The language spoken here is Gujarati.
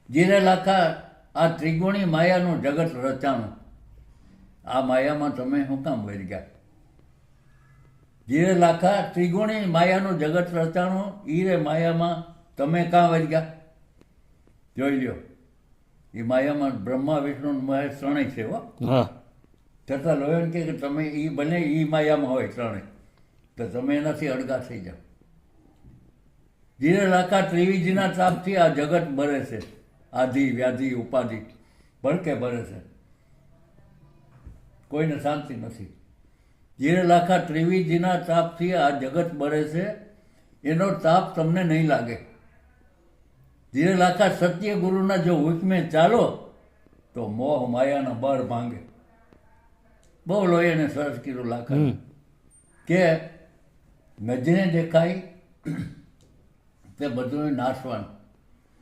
જીરે લાખા આ ત્રિગુણી માયાનું જગત રચાણું, આ માયામાં તમે શું કામ વળી ગયા? જીરે લાખા ત્રિગુણી માયાનું જગત રચાણું, ઈરે માયામાં તમે કાં વળી ગયા? જોઈ લ્યો, એ માયામાં બ્રહ્મા વિષ્ણુ મહેશ ત્રણેય છે હો. હા છતાં લોયણ કે તમે એ બને એ માયામાં હોય ત્રણેય, તો તમે એનાથી અળગા થઈ જાઓ. જીરે લાખા ત્રિવિધીના તાપથી આ જગત બરે છે, આધિ વ્યાધિ ઉપાધિ ભડકે ભરે છે, કોઈને શાંતિ નથી. જીરે લાખા ત્રિવિધીના તાપથી આ જગત બરે છે, એનો તાપ તમને નહીં લાગે. જીરે લાખા સત્ય ગુરુના જો હુકમે ચાલો તો મોહ માયાના બળ ભાંગે. બહુ લોહીને સરસ કીધું લાખા કે નજરે દેખાય તે બધું નાશવાનું,